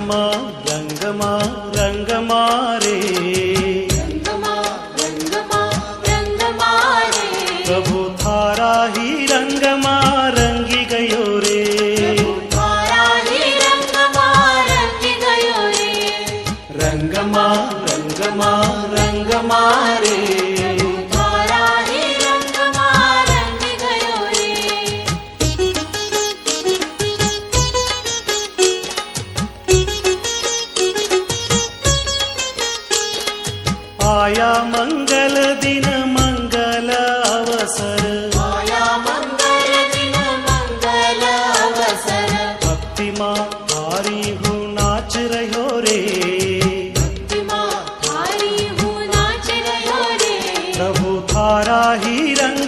रंगमा रंगमा रंगमा रे, रंगमा रंगमा रंगमा रे, प्रभु थारा ही रंगमा रंगी गयो रे, थारा ही रंगमा रंगी गयो रे, रंगमा रंगमा रंगमा रे, थारा ही रंगमा रंगी गयो रे। आया मंगल दिन मंगल अवसर, आया मंगल दिन मंगल अवसर, भक्ति माँ थारी हूँ नाच रहो रे, भक्ति माँ थारी हूँ नाच रहो रे, प्रभु थारा ही रंग